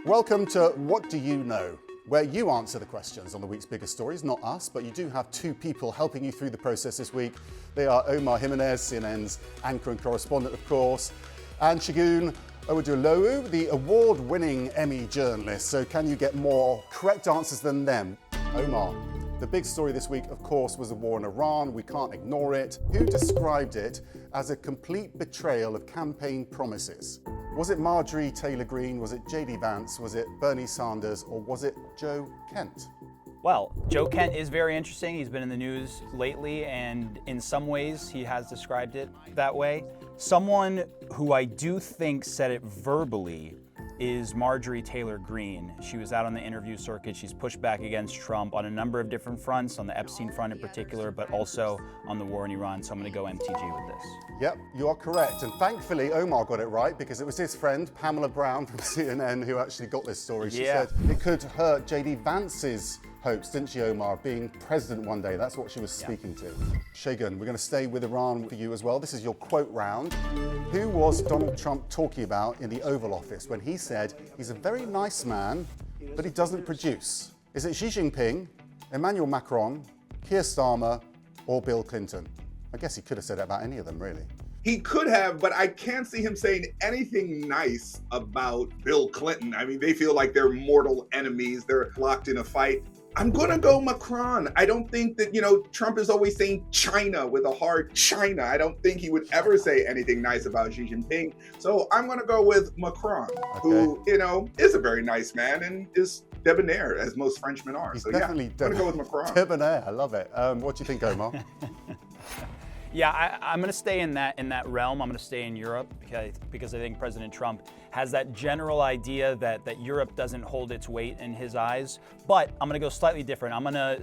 Welcome to What Do You Know, where you answer the questions on the week's biggest stories, not us, but you do have two people helping you through the process this week. They are Omar Jimenez, CNN's anchor and correspondent, of course, and Segun Odulowu, the award-winning Emmy journalist. So can you get more correct answers than them? Omar, the big story this week, of course, was the war in Iran. We can't ignore it. Who described it as a complete betrayal of campaign promises? Was it Marjorie Taylor Greene? Was it J.D. Vance? Was it Bernie Sanders? Or was it Joe Kent? Well, Joe Kent is very interesting. He's been in the news lately, and in some ways, he has described it that way. Someone who I do think said it verbally is Marjorie Taylor Greene. She was out on the interview circuit. She's pushed back against Trump on a number of different fronts, on the Epstein front in particular, but also on the war in Iran. So I'm going to go MTG with this. Yep, you are correct. And thankfully, Omar got it right because it was his friend, Pamela Brown from CNN, who actually got this story. She said it could hurt J.D. Vance's hopes, didn't she, Omar, being president one day? That's what she was speaking to. Segun, we're going to stay with Iran for you as well. This is your quote round. Who was Donald Trump talking about in the Oval Office when he said he's a very nice man, but he doesn't produce? Is it Xi Jinping, Emmanuel Macron, Keir Starmer, or Bill Clinton? I guess he could have said that about any of them, really. He could have, but I can't see him saying anything nice about Bill Clinton. I mean, they feel like they're mortal enemies. They're locked in a fight. I'm going to go Macron. I don't think that, Trump is always saying China with a hard China. I don't think he would ever say anything nice about Xi Jinping. So I'm going to go with Macron, who, is a very nice man and is debonair, as most Frenchmen are. He's so definitely I'm going to go with Macron. Debonair, I love it. What do you think, Omar? Yeah, I'm going to stay in that realm. I'm going to stay in Europe because I think President Trump has that general idea that Europe doesn't hold its weight in his eyes. But I'm going to go slightly different.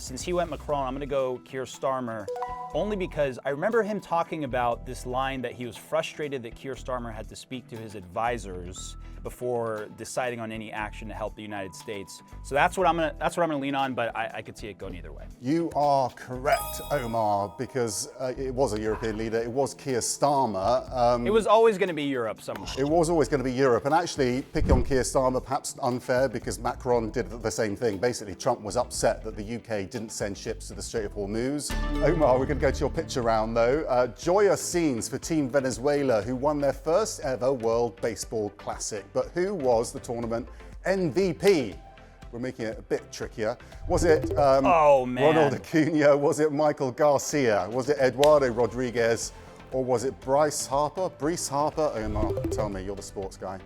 Since he went Macron, I'm going to go Keir Starmer, only because I remember him talking about this line that he was frustrated that Keir Starmer had to speak to his advisors before deciding on any action to help the United States. So that's what I'm gonna lean on, but I could see it going either way. You are correct, Omar, because it was a European leader. It was Keir Starmer. It was always going to be Europe somehow. It was always going to be Europe, and actually, picking on Keir Starmer, perhaps unfair, because Macron did the same thing. Basically, Trump was upset that the UK didn't send ships to the Strait of Hormuz. Omar, we're going to go to your picture round, though. Joyous scenes for Team Venezuela, who won their first ever World Baseball Classic. But who was the tournament MVP? We're making it a bit trickier. Was it Ronald Acuna? Was it Michael Garcia? Was it Eduardo Rodriguez? Or was it Bryce Harper? Omar, tell me, you're the sports guy.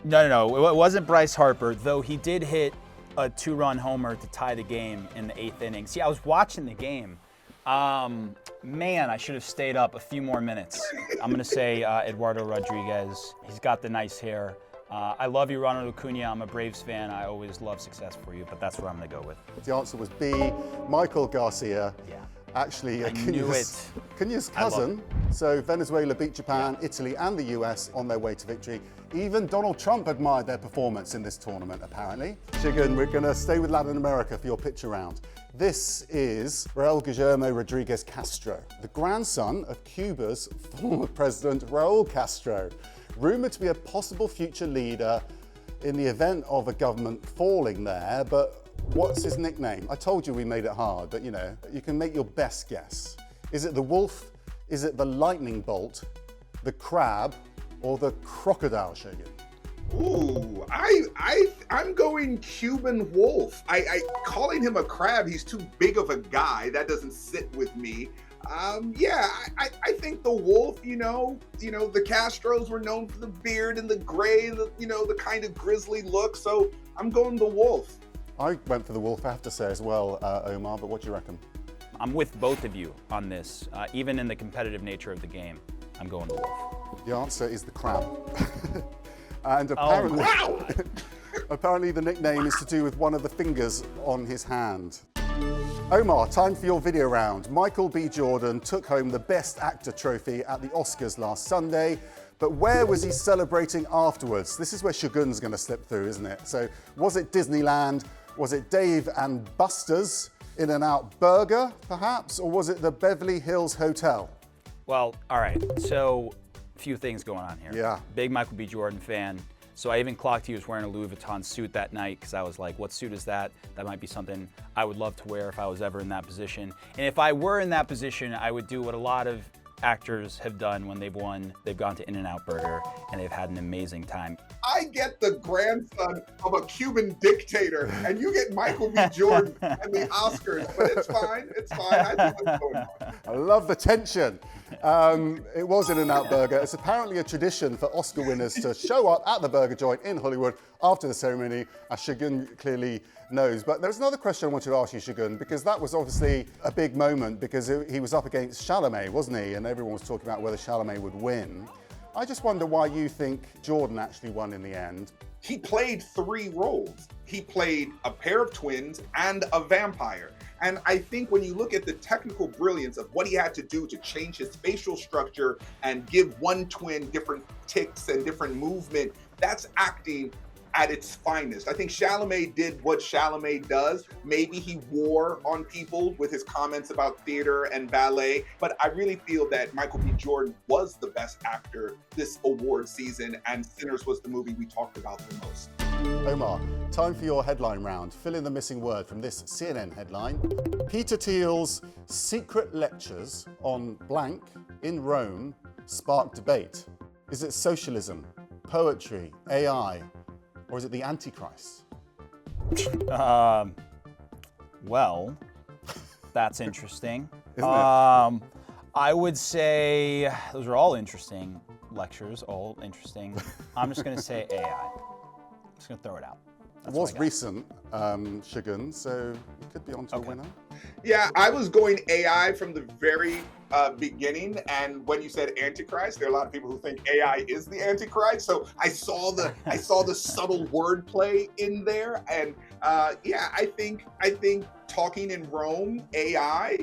No. It wasn't Bryce Harper, though he did hit a 2-run homer to tie the game in the 8th inning. See, I was watching the game. Man, I should have stayed up a few more minutes. I'm going to say Eduardo Rodriguez. He's got the nice hair. I love you, Ronald Acuna. I'm a Braves fan. I always love success for you, but that's what I'm going to go with. The answer was B, Michael Garcia. Yeah. Actually, Acuna's cousin. So Venezuela beat Japan, Italy, and the US on their way to victory. Even Donald Trump admired their performance in this tournament, apparently. Segun, we're going to stay with Latin America for your picture round. This is Raúl Guillermo Rodriguez Castro, the grandson of Cuba's former president, Raúl Castro, rumored to be a possible future leader in the event of a government falling there. But what's his nickname? I told you we made it hard, but you can make your best guess. Is it the wolf? Is it the lightning bolt, the crab, or the crocodile, Segun? Ooh, I'm going Cuban wolf. I calling him a crab, he's too big of a guy. That doesn't sit with me. I think the wolf, the Castros were known for the beard and the gray, the kind of grisly look. So I'm going the wolf. I went for the wolf, I have to say as well, Omar, but what do you reckon? I'm with both of you on this, even in the competitive nature of the game. I'm going the wolf. The answer is the crab. And apparently, apparently the nickname is to do with one of the fingers on his hand. Omar, time for your video round. Michael B. Jordan took home the Best Actor trophy at the Oscars last Sunday, but where was he celebrating afterwards? This is where Shogun's going to slip through, isn't it? So was it Disneyland? Was it Dave and Buster's In-N-Out Burger, perhaps? Or was it the Beverly Hills Hotel? Well, all right. So a few things going on here. Yeah. Big Michael B. Jordan fan. So I even clocked he was wearing a Louis Vuitton suit that night because I was like, what suit is that? That might be something I would love to wear if I was ever in that position. And if I were in that position, I would do what a lot of actors have done when they've won. They've gone to In-N-Out Burger and they've had an amazing time. I get the grandson of a Cuban dictator, and you get Michael B. Jordan and the Oscars, but it's fine. It's fine. I know what's going on. I love the tension. It was In-N-Out Burger. It's apparently a tradition for Oscar winners to show up at the burger joint in Hollywood after the ceremony, as Shagun clearly knows. But there's another question I want to ask you, Shagun, because that was obviously a big moment because he was up against Chalamet, wasn't he? And everyone was talking about whether Chalamet would win. I just wonder why you think Jordan actually won in the end. He played 3 roles. He played a pair of twins and a vampire. And I think when you look at the technical brilliance of what he had to do to change his facial structure and give one twin different tics and different movement, that's acting at its finest. I think Chalamet did what Chalamet does. Maybe he wore on people with his comments about theater and ballet, but I really feel that Michael B. Jordan was the best actor this award season, and Sinners was the movie we talked about the most. Omar, time for your headline round. Fill in the missing word from this CNN headline. Peter Thiel's secret lectures on blank in Rome sparked debate. Is it socialism, poetry, AI, or is it the Antichrist? Well, that's interesting. Isn't it? I would say those are all interesting lectures, all interesting. I'm just going to say AI. I'm just going to throw it out. It was recent, Shagun, so you could be onto a winner. Yeah, I was going AI from the very beginning, and when you said Antichrist, there are a lot of people who think AI is the Antichrist. So I saw the subtle wordplay in there, and yeah, I think talking in Rome, AI,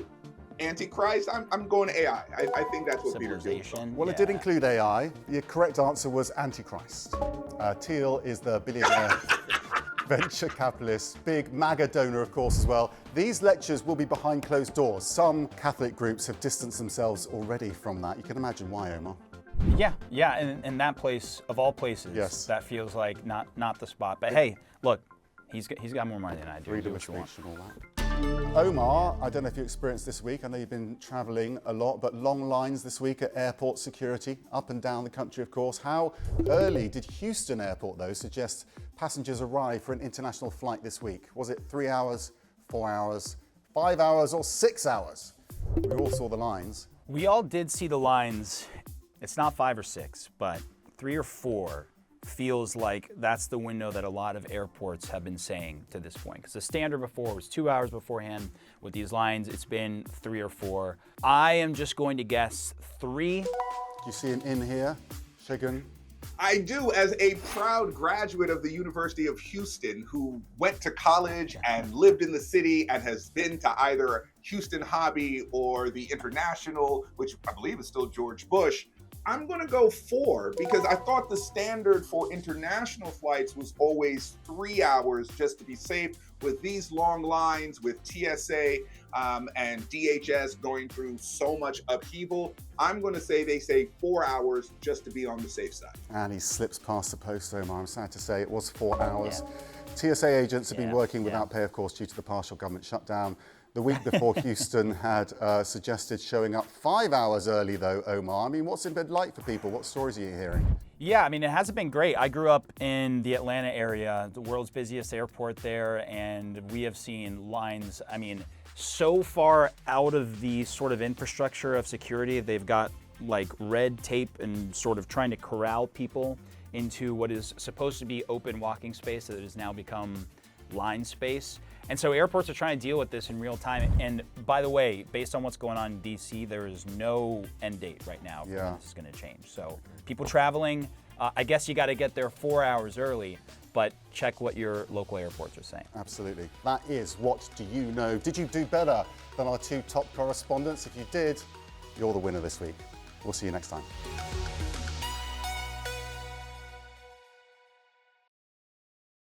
Antichrist. I'm going AI. I think that's what Peter's doing. Well, it did include AI. The correct answer was Antichrist. Thiel is the billionaire venture capitalist, big MAGA donor, of course, as well. These lectures will be behind closed doors. Some Catholic groups have distanced themselves already from that. You can imagine why, Omar. Yeah, and that place, of all places, yes, that feels like not the spot. But hey, look, he's got more money than I do. Freedom of speech and all that. Omar, I don't know if you experienced this week. I know you've been traveling a lot, but long lines this week at airport security, up and down the country, of course. How early did Houston Airport, though, suggest passengers arrive for an international flight this week? Was it 3 hours, 4 hours, 5 hours, or 6 hours? We all saw the lines. We all did see the lines. It's not 5 or 6, but 3 or 4 feels like that's the window that a lot of airports have been saying to this point. Because the standard before was 2 hours beforehand. With these lines, it's been 3 or 4. I am just going to guess 3. Do you see an in here, Shagun? I do, as a proud graduate of the University of Houston who went to college and lived in the city and has been to either Houston Hobby or the International, which I believe is still George Bush. I'm going to go 4 because I thought the standard for international flights was always 3 hours just to be safe. With these long lines, with TSA and DHS going through so much upheaval, I'm going to say they say 4 hours just to be on the safe side. And he slips past the post, Omar. I'm sad to say it was 4 hours. Yeah. TSA agents have been working without pay, of course, due to the partial government shutdown. The week before, Houston had suggested showing up 5 hours early, though, Omar. I mean, what's it been like for people? What stories are you hearing? Yeah, I mean, it hasn't been great. I grew up in the Atlanta area, the world's busiest airport there, and we have seen lines, I mean, so far out of the sort of infrastructure of security. They've got like red tape and sort of trying to corral people into what is supposed to be open walking space that has now become line space. And so airports are trying to deal with this in real time. And by the way, based on what's going on in DC, there is no end date right now for when this is going to change. So people traveling, I guess you got to get there 4 hours early, but check what your local airports are saying. Absolutely. That is What Do You Know? Did you do better than our 2 top correspondents? If you did, you're the winner this week. We'll see you next time.